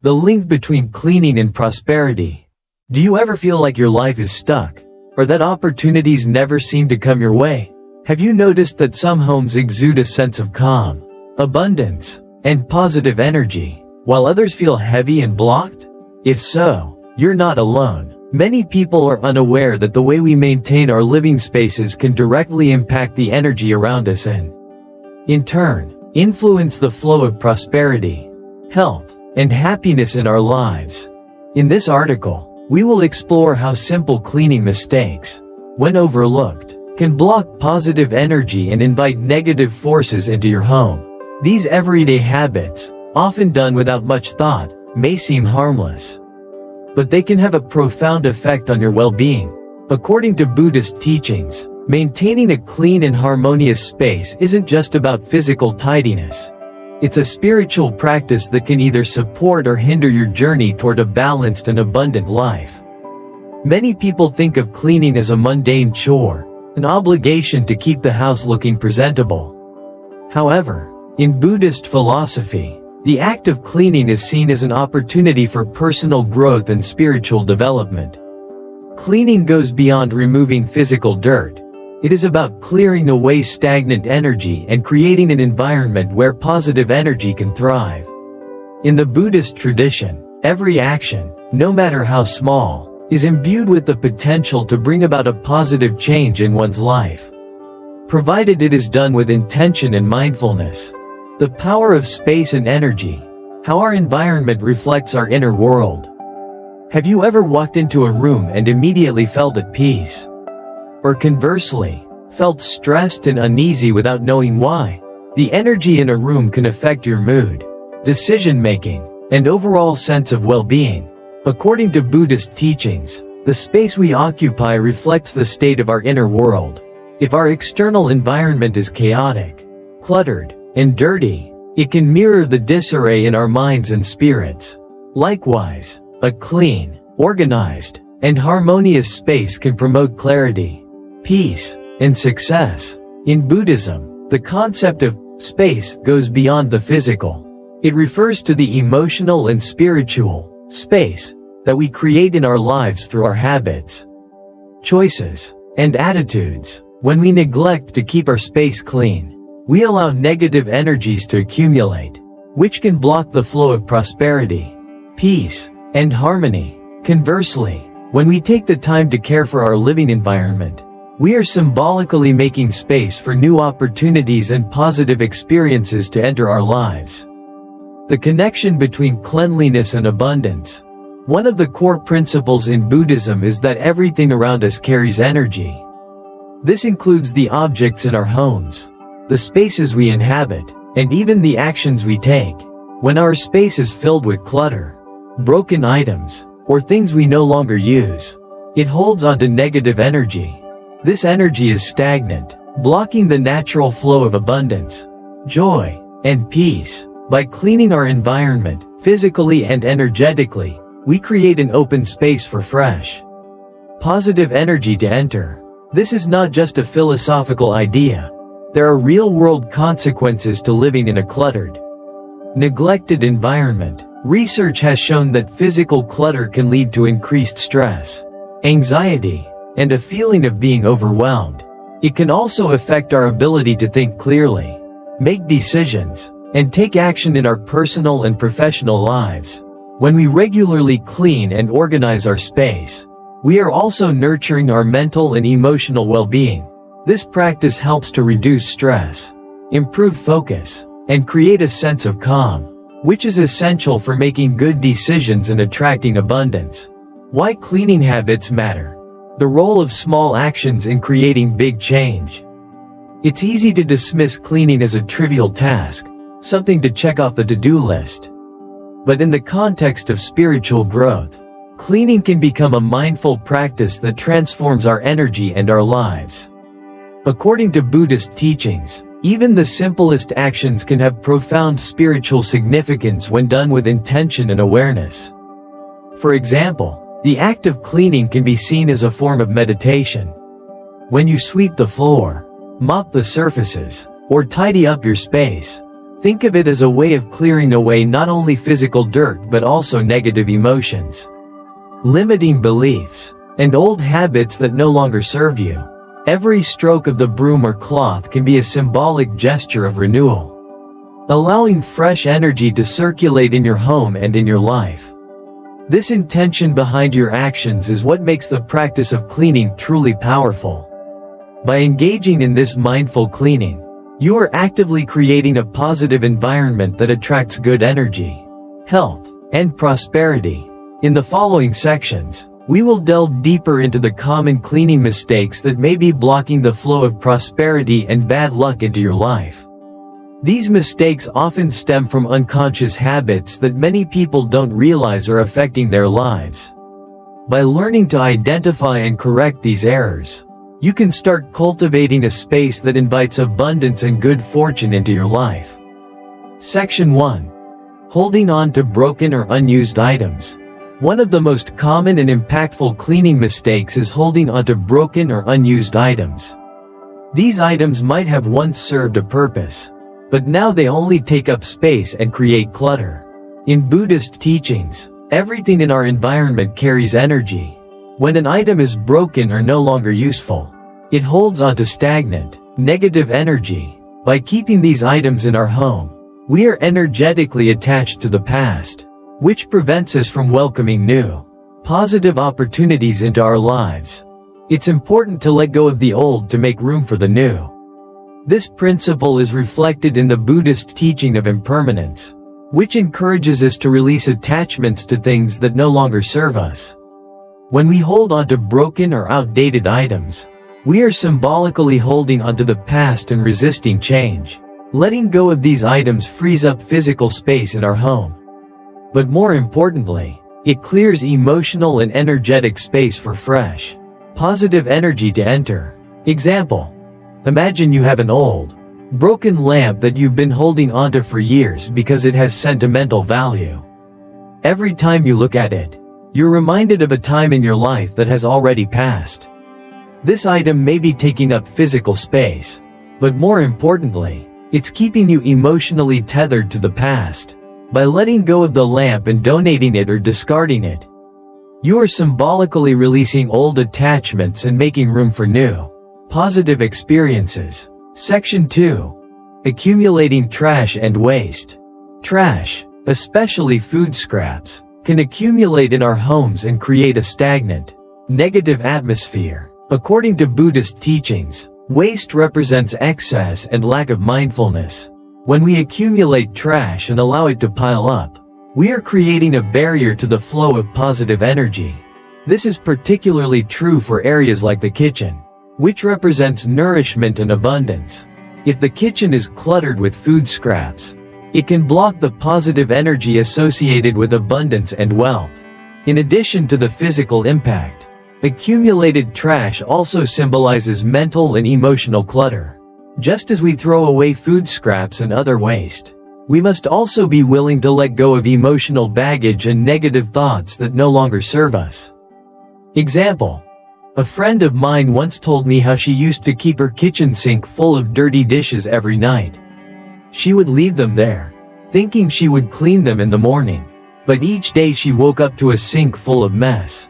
The link between cleaning and prosperity. Do you ever feel like your life is stuck, or that opportunities never seem to come your way? Have you noticed that some homes exude a sense of calm, abundance, and positive energy, while others feel heavy and blocked? If so, you're not alone. Many people are unaware that the way we maintain our living spaces can directly impact the energy around us and, in turn, influence the flow of prosperity, health, and happiness in our lives. In this article, we will explore how simple cleaning mistakes, when overlooked, can block positive energy and invite negative forces into your home. These everyday habits, often done without much thought, may seem harmless, but they can have a profound effect on your well-being. According to Buddhist teachings, maintaining a clean and harmonious space isn't just about physical tidiness. It's a spiritual practice that can either support or hinder your journey toward a balanced and abundant life. Many people think of cleaning as a mundane chore, an obligation to keep the house looking presentable. However, in Buddhist philosophy, the act of cleaning is seen as an opportunity for personal growth and spiritual development. Cleaning goes beyond removing physical dirt. It is about clearing away stagnant energy and creating an environment where positive energy can thrive. In the Buddhist tradition, every action, no matter how small, is imbued with the potential to bring about a positive change in one's life, provided it is done with intention and mindfulness. The power of space and energy. How our environment reflects our inner world. Have you ever walked into a room and immediately felt at peace? Or conversely, felt stressed and uneasy without knowing why? The energy in a room can affect your mood, decision-making, and overall sense of well-being. According to Buddhist teachings, the space we occupy reflects the state of our inner world. If our external environment is chaotic, cluttered, and dirty, it can mirror the disarray in our minds and spirits. Likewise, a clean, organized, and harmonious space can promote clarity, peace, and success. In Buddhism, the concept of space goes beyond the physical. It refers to the emotional and spiritual space that we create in our lives through our habits, choices, and attitudes. When we neglect to keep our space clean, we allow negative energies to accumulate, which can block the flow of prosperity, peace, and harmony. Conversely, when we take the time to care for our living environment, we are symbolically making space for new opportunities and positive experiences to enter our lives. The connection between cleanliness and abundance. One of the core principles in Buddhism is that everything around us carries energy. This includes the objects in our homes, the spaces we inhabit, and even the actions we take. When our space is filled with clutter, broken items, or things we no longer use, it holds onto negative energy. This energy is stagnant, blocking the natural flow of abundance, joy, and peace. By cleaning our environment, physically and energetically, we create an open space for fresh, positive energy to enter. This is not just a philosophical idea. There are real-world consequences to living in a cluttered, neglected environment. Research has shown that physical clutter can lead to increased stress, anxiety, and a feeling of being overwhelmed. It can also affect our ability to think clearly, make decisions, and take action in our personal and professional lives. When we regularly clean and organize our space, we are also nurturing our mental and emotional well-being. This practice helps to reduce stress, improve focus, and create a sense of calm, which is essential for making good decisions and attracting abundance. Why cleaning habits matter. The role of small actions in creating big change. It's easy to dismiss cleaning as a trivial task, something to check off the to-do list. But in the context of spiritual growth, cleaning can become a mindful practice that transforms our energy and our lives. According to Buddhist teachings, even the simplest actions can have profound spiritual significance when done with intention and awareness. For example, the act of cleaning can be seen as a form of meditation. When you sweep the floor, mop the surfaces, or tidy up your space, Think of it as a way of clearing away not only physical dirt but also negative emotions, limiting beliefs, and old habits that no longer serve you. Every stroke of the broom or cloth can be a symbolic gesture of renewal, allowing fresh energy to circulate in your home and in your life. This intention behind your actions is what makes the practice of cleaning truly powerful. By engaging in this mindful cleaning, you are actively creating a positive environment that attracts good energy, health, and prosperity. In the following sections, we will delve deeper into the common cleaning mistakes that may be blocking the flow of prosperity and bad luck into your life. These mistakes often stem from unconscious habits that many people don't realize are affecting their lives. By learning to identify and correct these errors, you can start cultivating a space that invites abundance and good fortune into your life. Section 1. Holding on to broken or unused items. One of the most common and impactful cleaning mistakes is holding on to broken or unused items. These items might have once served a purpose, but now they only take up space and create clutter. In Buddhist teachings, everything in our environment carries energy. When an item is broken or no longer useful, it holds onto stagnant, negative energy. By keeping these items in our home, we are energetically attached to the past, which prevents us from welcoming new, positive opportunities into our lives. It's important to let go of the old to make room for the new. This principle is reflected in the Buddhist teaching of impermanence, which encourages us to release attachments to things that no longer serve us. When we hold on to broken or outdated items, we are symbolically holding onto the past and resisting change. Letting go of these items frees up physical space in our home. But more importantly, it clears emotional and energetic space for fresh, positive energy to enter. Example: imagine you have an old, broken lamp that you've been holding onto for years because it has sentimental value. Every time you look at it, you're reminded of a time in your life that has already passed. This item may be taking up physical space, but more importantly, it's keeping you emotionally tethered to the past. By letting go of the lamp and donating it or discarding it, you are symbolically releasing old attachments and making room for new, positive experiences. Section 2. Accumulating trash and waste. Trash, especially food scraps, can accumulate in our homes and create a stagnant, negative atmosphere. According to Buddhist teachings, waste represents excess and lack of mindfulness. When we accumulate trash and allow it to pile up, we are creating a barrier to the flow of positive energy. This is particularly true for areas like the kitchen, which represents nourishment and abundance. If the kitchen is cluttered with food scraps, it can block the positive energy associated with abundance and wealth. In addition to the physical impact, accumulated trash also symbolizes mental and emotional clutter. Just as we throw away food scraps and other waste, we must also be willing to let go of emotional baggage and negative thoughts that no longer serve us. Example: a friend of mine once told me how she used to keep her kitchen sink full of dirty dishes every night. She would leave them there, thinking she would clean them in the morning, but each day she woke up to a sink full of mess.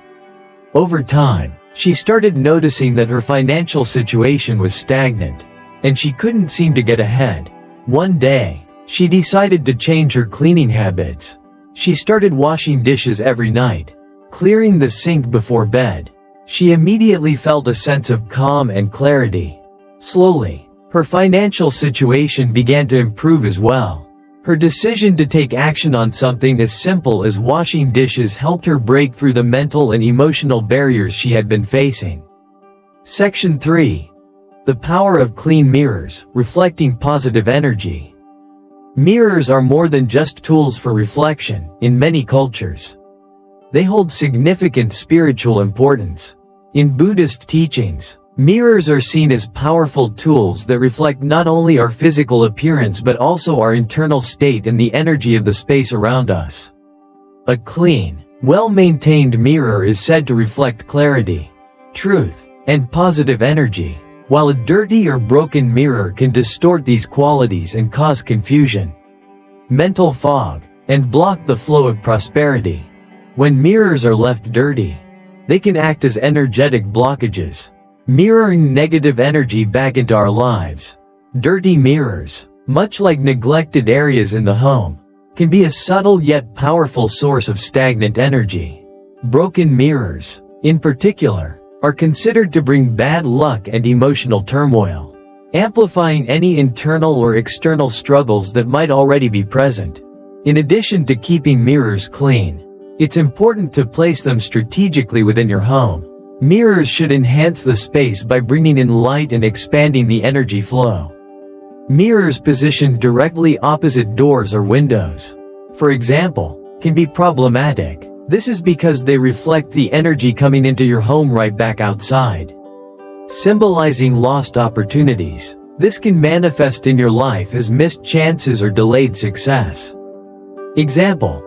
Over time, she started noticing that her financial situation was stagnant, and she couldn't seem to get ahead. One day, she decided to change her cleaning habits. She started washing dishes every night, clearing the sink before bed. She immediately felt a sense of calm and clarity. Slowly, her financial situation began to improve as well. Her decision to take action on something as simple as washing dishes helped her break through the mental and emotional barriers she had been facing. Section 3. The power of clean mirrors, reflecting positive energy. Mirrors are more than just tools for reflection in many cultures. They hold significant spiritual importance. In Buddhist teachings, mirrors are seen as powerful tools that reflect not only our physical appearance but also our internal state and the energy of the space around us. A clean, well-maintained mirror is said to reflect clarity, truth, and positive energy, while a dirty or broken mirror can distort these qualities and cause confusion. mental fog, and block the flow of prosperity. When mirrors are left dirty, they can act as energetic blockages, mirroring negative energy back into our lives. Dirty mirrors, much like neglected areas in the home, can be a subtle yet powerful source of stagnant energy. Broken mirrors, in particular, are considered to bring bad luck and emotional turmoil, amplifying any internal or external struggles that might already be present. In addition to keeping mirrors clean, it's important to place them strategically within your home. Mirrors should enhance the space by bringing in light and expanding the energy flow. Mirrors positioned directly opposite doors or windows, for example, can be problematic. This is because they reflect the energy coming into your home right back outside, symbolizing lost opportunities. This can manifest in your life as missed chances or delayed success. Example: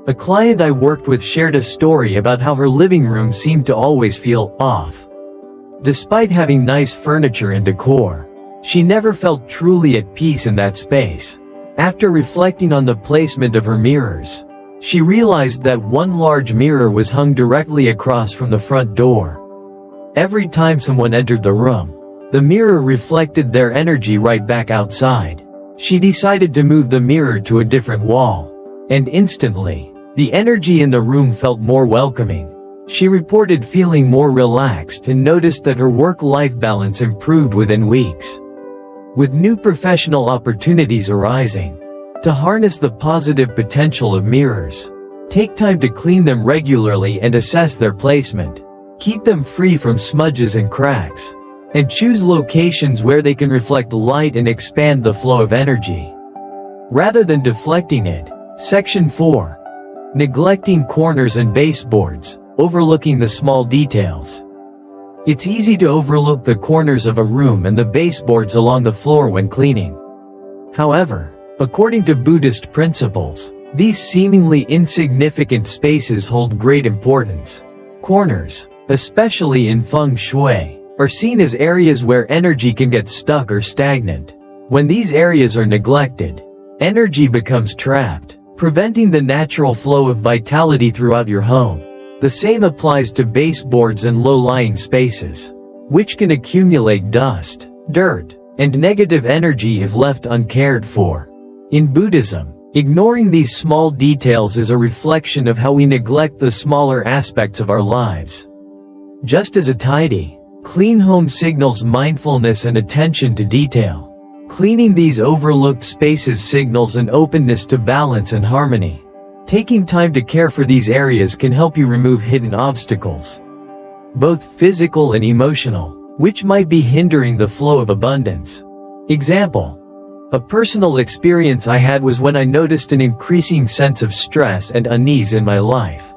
a client I worked with shared a story about how her living room seemed to always feel off. Despite having nice furniture and decor, she never felt truly at peace in that space. After reflecting on the placement of her mirrors, she realized that one large mirror was hung directly across from the front door. Every time someone entered the room, the mirror reflected their energy right back outside. She decided to move the mirror to a different wall, and instantly, the energy in the room felt more welcoming. She reported feeling more relaxed and noticed that her work-life balance improved within weeks. With new professional opportunities arising, to harness the positive potential of mirrors, take time to clean them regularly and assess their placement. Keep them free from smudges and cracks, and choose locations where they can reflect light and expand the flow of energy, rather than deflecting it. Section 4. Neglecting corners and baseboards, overlooking the small details. It's easy to overlook the corners of a room and the baseboards along the floor when cleaning. However, according to Buddhist principles, these seemingly insignificant spaces hold great importance. Corners, especially in feng shui, are seen as areas where energy can get stuck or stagnant. When these areas are neglected, energy becomes trapped, preventing the natural flow of vitality throughout your home. The same applies to baseboards and low-lying spaces, which can accumulate dust, dirt, and negative energy if left uncared for. In Buddhism, ignoring these small details is a reflection of how we neglect the smaller aspects of our lives. Just as a tidy, clean home signals mindfulness and attention to detail, cleaning these overlooked spaces signals an openness to balance and harmony. Taking time to care for these areas can help you remove hidden obstacles, both physical and emotional, which might be hindering the flow of abundance. Example: a personal experience I had was when I noticed an increasing sense of stress and unease in my life.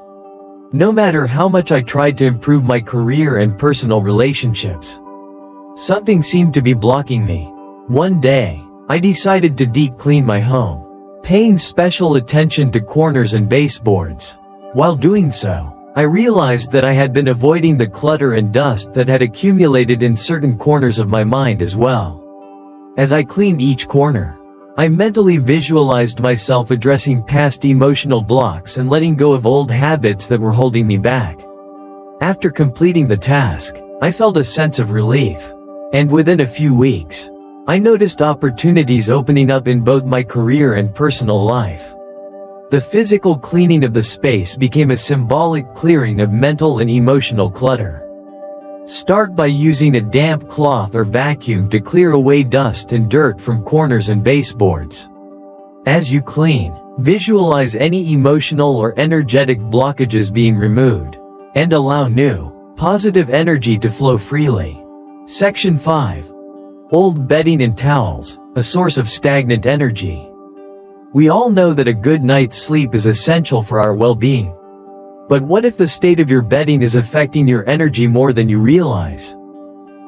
No matter how much I tried to improve my career and personal relationships, something seemed to be blocking me. One day, I decided to deep clean my home, paying special attention to corners and baseboards. While doing so, I realized that I had been avoiding the clutter and dust that had accumulated in certain corners of my mind as well. As I cleaned each corner, I mentally visualized myself addressing past emotional blocks and letting go of old habits that were holding me back. After completing the task, I felt a sense of relief, and within a few weeks, I noticed opportunities opening up in both my career and personal life. The physical cleaning of the space became a symbolic clearing of mental and emotional clutter. Start by using a damp cloth or vacuum to clear away dust and dirt from corners and baseboards. As you clean, visualize any emotional or energetic blockages being removed, and allow new, positive energy to flow freely. Section 5. Old bedding and towels, a source of stagnant energy. We all know that a good night's sleep is essential for our well-being. But what if the state of your bedding is affecting your energy more than you realize?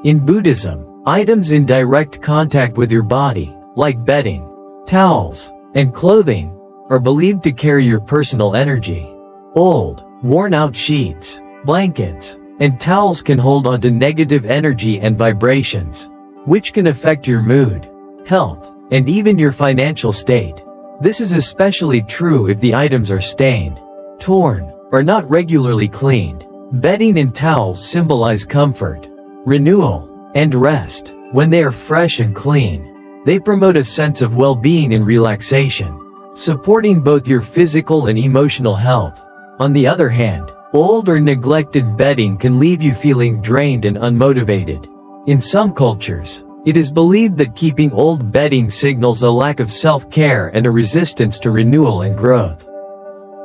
In Buddhism, items in direct contact with your body, like bedding, towels, and clothing, are believed to carry your personal energy. Old, worn-out sheets, blankets, and towels can hold onto negative energy and vibrations, which can affect your mood, health, and even your financial state. This is especially true if the items are stained, torn, or not regularly cleaned. Bedding and towels symbolize comfort, renewal, and rest. When they are fresh and clean, they promote a sense of well-being and relaxation, supporting both your physical and emotional health. On the other hand, old or neglected bedding can leave you feeling drained and unmotivated. In some cultures, it is believed that keeping old bedding signals a lack of self-care and a resistance to renewal and growth.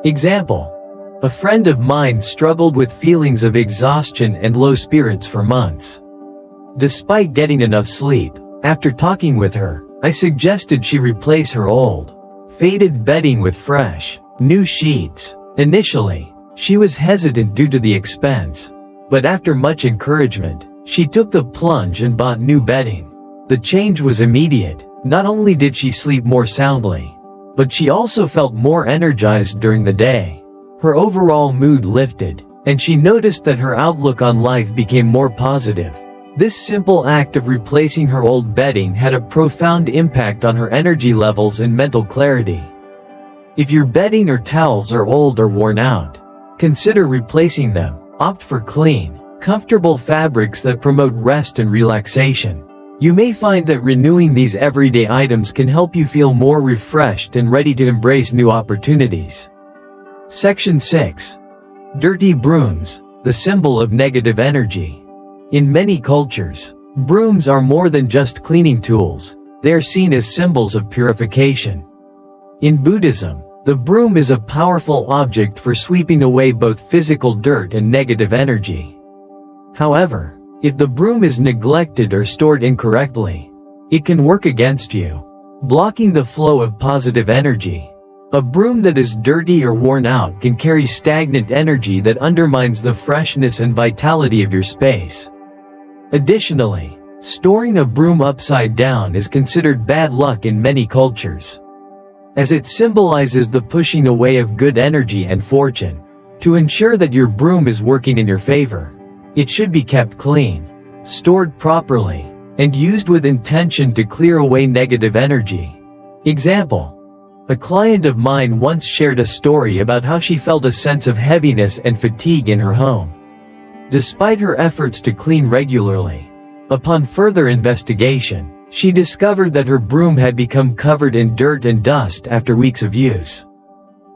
Example: a friend of mine struggled with feelings of exhaustion and low spirits for months. Despite getting enough sleep, after talking with her, I suggested she replace her old, faded bedding with fresh, new sheets. Initially, she was hesitant due to the expense, but after much encouragement, she took the plunge and bought new bedding. The change was immediate. Not only did she sleep more soundly, but she also felt more energized during the day. Her overall mood lifted, and she noticed that her outlook on life became more positive. This simple act of replacing her old bedding had a profound impact on her energy levels and mental clarity. If your bedding or towels are old or worn out, consider replacing them. Opt for clean, comfortable fabrics that promote rest and relaxation. You may find that renewing these everyday items can help you feel more refreshed and ready to embrace new opportunities. Section 6. Dirty brooms, the symbol of negative energy. In many cultures, brooms are more than just cleaning tools. They are seen as symbols of purification. In Buddhism, the broom is a powerful object for sweeping away both physical dirt and negative energy. However, if the broom is neglected or stored incorrectly, it can work against you, blocking the flow of positive energy. A broom that is dirty or worn out can carry stagnant energy that undermines the freshness and vitality of your space. Additionally, storing a broom upside down is considered bad luck in many cultures, as it symbolizes the pushing away of good energy and fortune. To ensure that your broom is working in your favor, it should be kept clean, stored properly, and used with intention to clear away negative energy. Example: a client of mine once shared a story about how she felt a sense of heaviness and fatigue in her home, despite her efforts to clean regularly. Upon further investigation, she discovered that her broom had become covered in dirt and dust after weeks of use,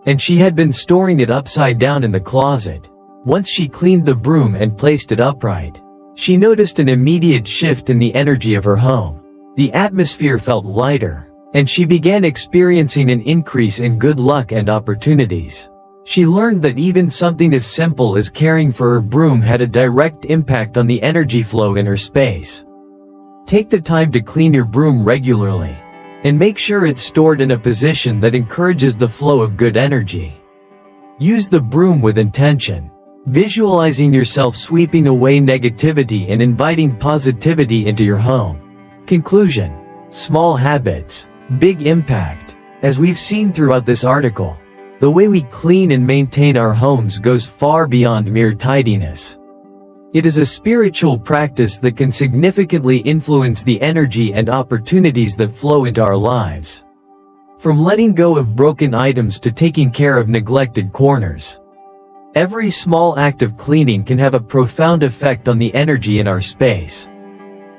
and she had been storing it upside down in the closet. Once she cleaned the broom and placed it upright, she noticed an immediate shift in the energy of her home. The atmosphere felt lighter, and she began experiencing an increase in good luck and opportunities. She learned that even something as simple as caring for her broom had a direct impact on the energy flow in her space. Take the time to clean your broom regularly, and make sure it's stored in a position that encourages the flow of good energy. Use the broom with intention, visualizing yourself sweeping away negativity and inviting positivity into your home. Conclusion: small habits, big impact. As we've seen throughout this article, the way we clean and maintain our homes goes far beyond mere tidiness. It is a spiritual practice that can significantly influence the energy and opportunities that flow into our lives. From letting go of broken items to taking care of neglected corners, every small act of cleaning can have a profound effect on the energy in our space.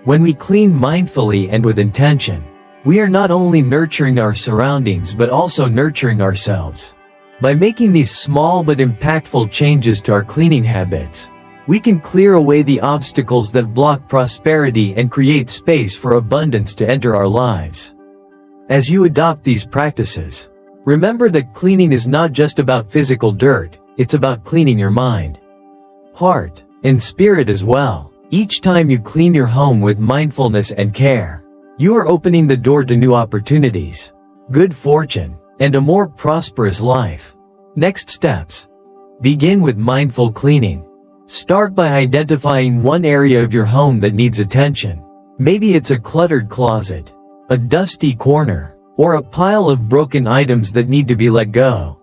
When we clean mindfully and with intention, we are not only nurturing our surroundings but also nurturing ourselves. By making these small but impactful changes to our cleaning habits, we can clear away the obstacles that block prosperity and create space for abundance to enter our lives. As you adopt these practices, remember that cleaning is not just about physical dirt, it's about cleaning your mind, heart, and spirit as well. Each time you clean your home with mindfulness and care, you are opening the door to new opportunities, good fortune, and a more prosperous life. Next steps. Begin with mindful cleaning. Start by identifying one area of your home that needs attention. Maybe it's a cluttered closet, a dusty corner, or a pile of broken items that need to be let go.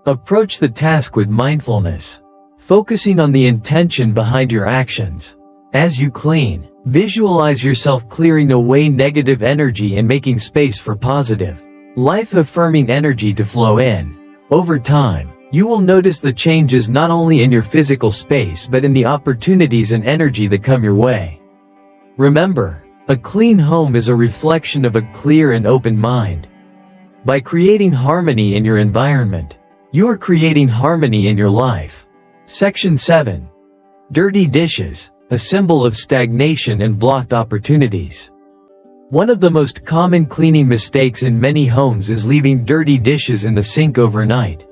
Approach the task with mindfulness, focusing on the intention behind your actions. As you clean, visualize yourself clearing away negative energy and making space for positive. life-affirming energy to flow in. Over time, you will notice the changes not only in your physical space but in the opportunities and energy that come your way. Remember, a clean home is a reflection of a clear and open mind. By creating harmony in your environment, you are creating harmony in your life. Section 7. Dirty dishes, a symbol of stagnation and blocked opportunities. One of the most common cleaning mistakes in many homes is leaving dirty dishes in the sink overnight.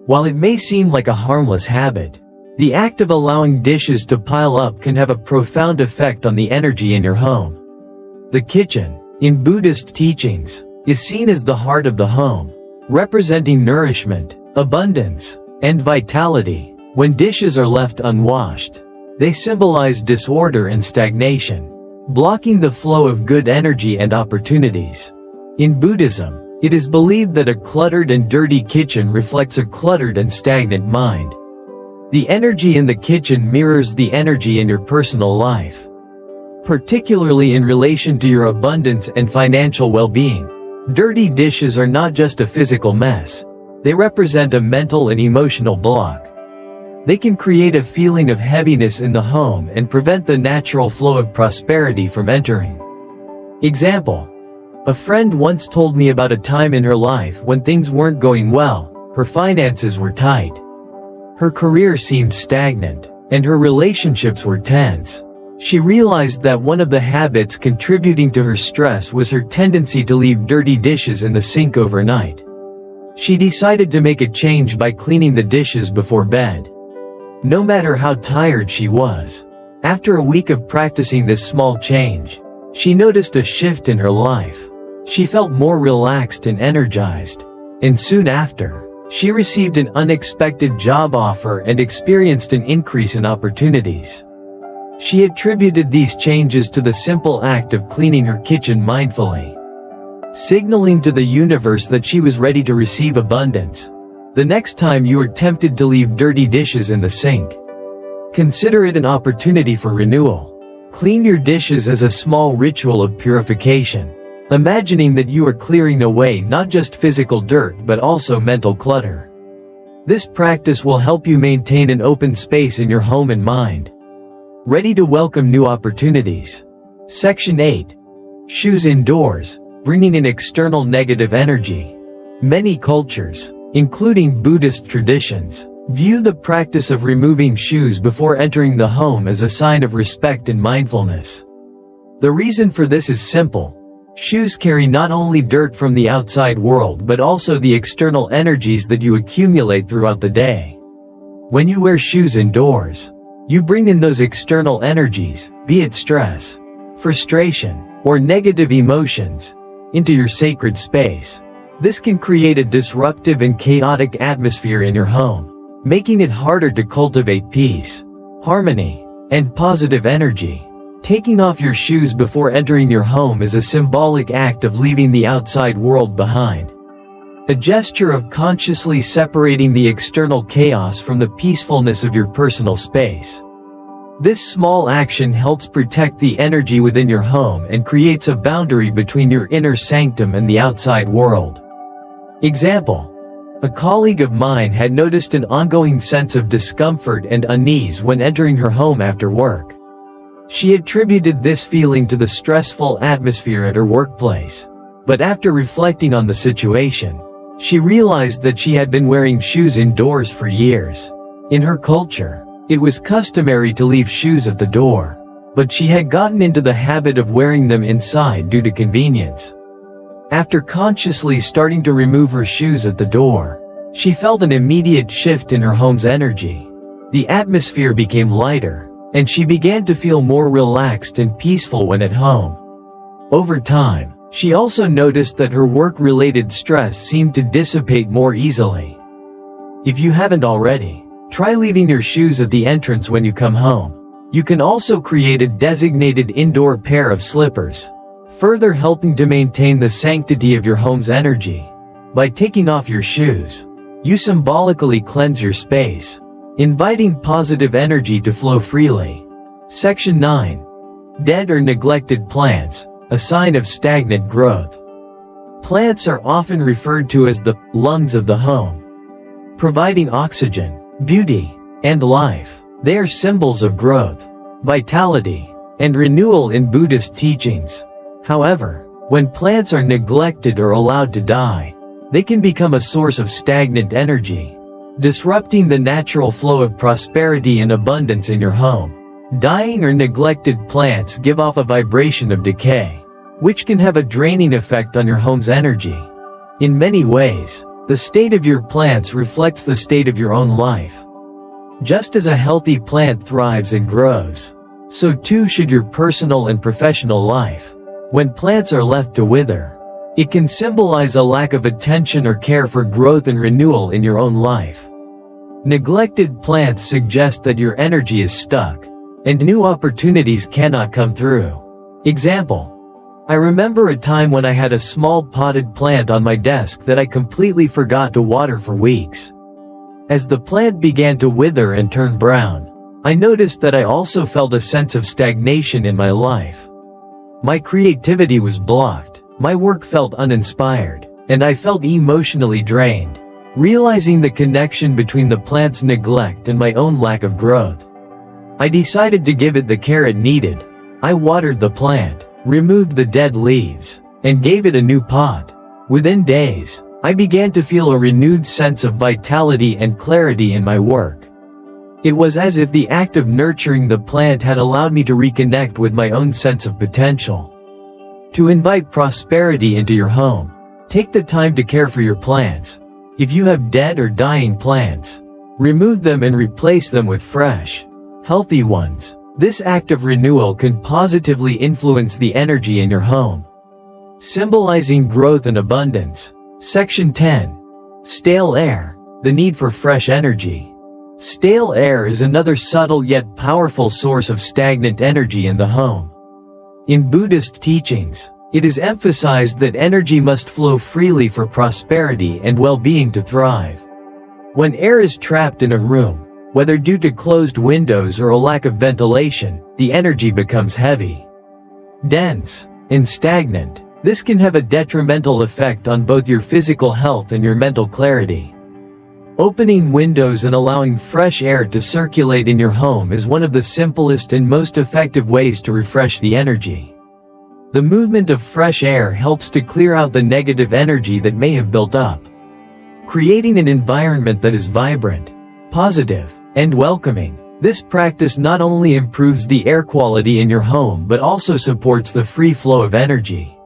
While it may seem like a harmless habit, the act of allowing dishes to pile up can have a profound effect on the energy in your home. The kitchen, in Buddhist teachings, is seen as the heart of the home, representing nourishment, abundance, and vitality. When dishes are left unwashed, they symbolize disorder and stagnation, blocking the flow of good energy and opportunities. In Buddhism, it is believed that a cluttered and dirty kitchen reflects a cluttered and stagnant mind. The energy in the kitchen mirrors the energy in your personal life. Particularly in relation to your abundance and financial well-being, dirty dishes are not just a physical mess. They represent a mental and emotional block. They can create a feeling of heaviness in the home and prevent the natural flow of prosperity from entering. Example: a friend once told me about a time in her life when things weren't going well, her finances were tight. Her career seemed stagnant, and her relationships were tense. She realized that one of the habits contributing to her stress was her tendency to leave dirty dishes in the sink overnight. She decided to make a change by cleaning the dishes before bed. No matter how tired she was, after a week of practicing this small change, she noticed a shift in her life. She felt more relaxed and energized. And soon after, she received an unexpected job offer and experienced an increase in opportunities. She attributed these changes to the simple act of cleaning her kitchen mindfully, signaling to the universe that she was ready to receive abundance. The next time you are tempted to leave dirty dishes in the sink, consider it an opportunity for renewal. Clean your dishes as a small ritual of purification, imagining that you are clearing away not just physical dirt but also mental clutter. This practice will help you maintain an open space in your home and mind, ready to welcome new opportunities. Section 8. Shoes indoors, bringing in external negative energy. Many cultures, including Buddhist traditions, view the practice of removing shoes before entering the home as a sign of respect and mindfulness. The reason for this is simple. Shoes carry not only dirt from the outside world but also the external energies that you accumulate throughout the day. When you wear shoes indoors, you bring in those external energies, be it stress, frustration, or negative emotions, into your sacred space. This can create a disruptive and chaotic atmosphere in your home, making it harder to cultivate peace, harmony, and positive energy. Taking off your shoes before entering your home is a symbolic act of leaving the outside world behind. A gesture of consciously separating the external chaos from the peacefulness of your personal space. This small action helps protect the energy within your home and creates a boundary between your inner sanctum and the outside world. Example: a colleague of mine had noticed an ongoing sense of discomfort and unease when entering her home after work. She attributed this feeling to the stressful atmosphere at her workplace. But after reflecting on the situation, she realized that she had been wearing shoes indoors for years. In her culture, it was customary to leave shoes at the door, but she had gotten into the habit of wearing them inside due to convenience. After consciously starting to remove her shoes at the door, she felt an immediate shift in her home's energy. The atmosphere became lighter, and she began to feel more relaxed and peaceful when at home. Over time, she also noticed that her work-related stress seemed to dissipate more easily. If you haven't already, try leaving your shoes at the entrance when you come home. You can also create a designated indoor pair of slippers, further helping to maintain the sanctity of your home's energy. By taking off your shoes, you symbolically cleanse your space, inviting positive energy to flow freely. Section 9. Dead or neglected plants, a sign of stagnant growth. Plants are often referred to as the lungs of the home, providing oxygen, beauty, and life. They are symbols of growth, vitality, and renewal in Buddhist teachings. However, when plants are neglected or allowed to die, they can become a source of stagnant energy, disrupting the natural flow of prosperity and abundance in your home. Dying or neglected plants give off a vibration of decay, which can have a draining effect on your home's energy. In many ways, the state of your plants reflects the state of your own life. Just as a healthy plant thrives and grows, so too should your personal and professional life. When plants are left to wither, it can symbolize a lack of attention or care for growth and renewal in your own life. Neglected plants suggest that your energy is stuck, and new opportunities cannot come through. Example: I remember a time when I had a small potted plant on my desk that I completely forgot to water for weeks. As the plant began to wither and turn brown, I noticed that I also felt a sense of stagnation in my life. My creativity was blocked, my work felt uninspired, and I felt emotionally drained. Realizing the connection between the plant's neglect and my own lack of growth, I decided to give it the care it needed. I watered the plant, removed the dead leaves, and gave it a new pot. Within days, I began to feel a renewed sense of vitality and clarity in my work. It was as if the act of nurturing the plant had allowed me to reconnect with my own sense of potential. To invite prosperity into your home, take the time to care for your plants. If you have dead or dying plants, remove them and replace them with fresh, healthy ones. This act of renewal can positively influence the energy in your home, symbolizing growth and abundance. Section 10. Stale air, the need for fresh energy. Stale air is another subtle yet powerful source of stagnant energy in the home. In Buddhist teachings, it is emphasized that energy must flow freely for prosperity and well-being to thrive. When air is trapped in a room, whether due to closed windows or a lack of ventilation, the energy becomes heavy, dense, and stagnant. This can have a detrimental effect on both your physical health and your mental clarity. Opening windows and allowing fresh air to circulate in your home is one of the simplest and most effective ways to refresh the energy. The movement of fresh air helps to clear out the negative energy that may have built up, creating an environment that is vibrant, positive, and welcoming. This practice not only improves the air quality in your home but also supports the free flow of energy,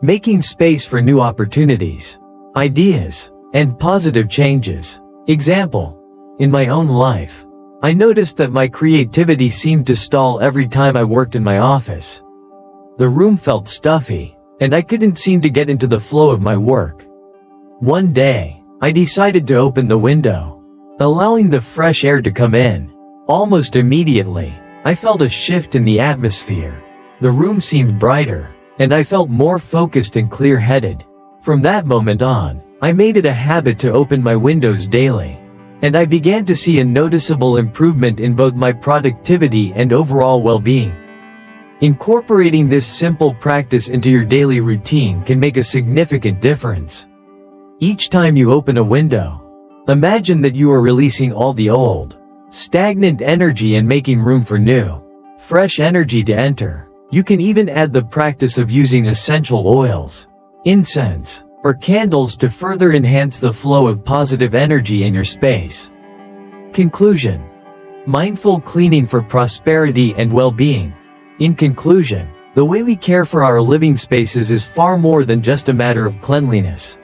making space for new opportunities, ideas, and positive changes. Example: in my own life, I noticed that my creativity seemed to stall every time I worked in my office. The room felt stuffy, and I couldn't seem to get into the flow of my work. One day, I decided to open the window, allowing the fresh air to come in. Almost immediately, I felt a shift in the atmosphere. The room seemed brighter, and I felt more focused and clear-headed. From that moment on, I made it a habit to open my windows daily, and I began to see a noticeable improvement in both my productivity and overall well-being. Incorporating this simple practice into your daily routine can make a significant difference. Each time you open a window, imagine that you are releasing all the old, stagnant energy and making room for new, fresh energy to enter. You can even add the practice of using essential oils, incense, or candles to further enhance the flow of positive energy in your space. Conclusion: mindful cleaning for prosperity and well-being. In conclusion, the way we care for our living spaces is far more than just a matter of cleanliness.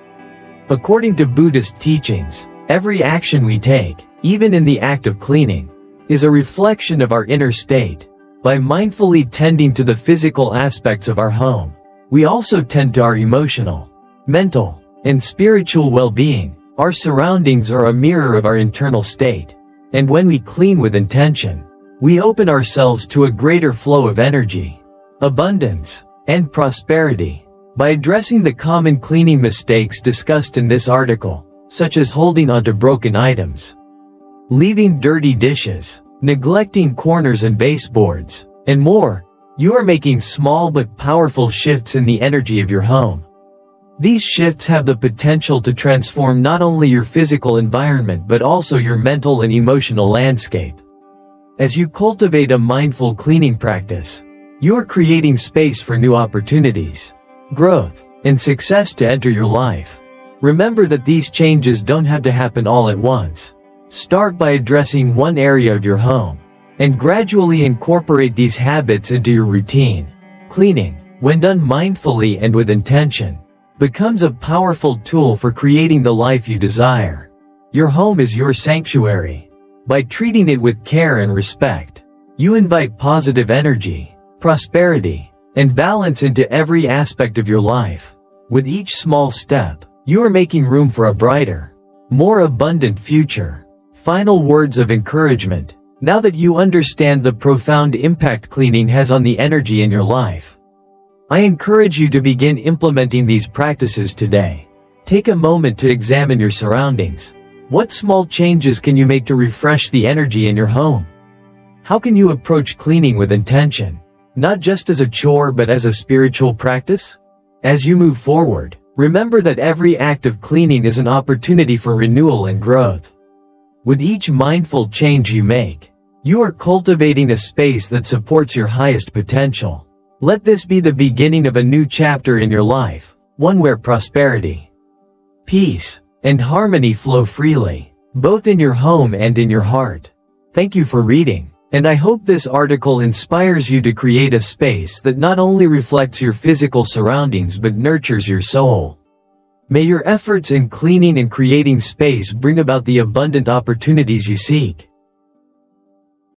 According to Buddhist teachings, every action we take, even in the act of cleaning, is a reflection of our inner state. By mindfully tending to the physical aspects of our home, we also tend to our emotional, mental, and spiritual well-being. Our surroundings are a mirror of our internal state, and when we clean with intention, we open ourselves to a greater flow of energy, abundance, and prosperity. By addressing the common cleaning mistakes discussed in this article, such as holding onto broken items, leaving dirty dishes, neglecting corners and baseboards, and more, you are making small but powerful shifts in the energy of your home. These shifts have the potential to transform not only your physical environment but also your mental and emotional landscape. As you cultivate a mindful cleaning practice, you are creating space for new opportunities, growth, and success to enter your life. Remember that these changes don't have to happen all at once. Start by addressing one area of your home, and gradually incorporate these habits into your routine. Cleaning, when done mindfully and with intention, becomes a powerful tool for creating the life you desire. Your home is your sanctuary. By treating it with care and respect, you invite positive energy, prosperity, and balance into every aspect of your life. With each small step, you are making room for a brighter, more abundant future. Final words of encouragement. Now that you understand the profound impact cleaning has on the energy in your life, I encourage you to begin implementing these practices today. Take a moment to examine your surroundings. What small changes can you make to refresh the energy in your home? How can you approach cleaning with intention, not just as a chore but as a spiritual practice? As you move forward, remember that every act of cleaning is an opportunity for renewal and growth. With each mindful change you make, you are cultivating a space that supports your highest potential. Let this be the beginning of a new chapter in your life, one where prosperity, peace, and harmony flow freely, both in your home and in your heart. Thank you for reading, and I hope this article inspires you to create a space that not only reflects your physical surroundings but nurtures your soul. May your efforts in cleaning and creating space bring about the abundant opportunities you seek.